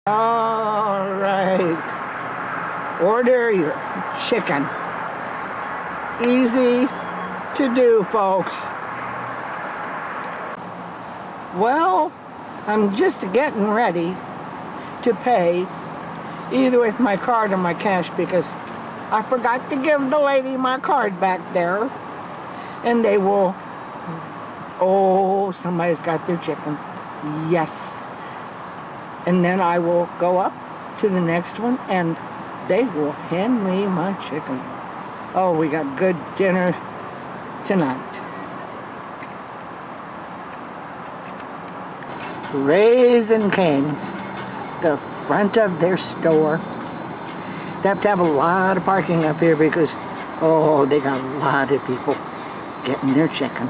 All right, order your chicken. Easy to do, folks. Well, I'm just getting ready to pay either with my card or my cash because I forgot to give the lady my card back there, and they will, oh, somebody's got their chicken. Yes. And then I will go up to the next one and they will hand me my chicken. Oh, we got good dinner tonight. Raising Cane's, the front of their store. They have to have a lot of parking up here because, oh, they got a lot of people getting their chicken.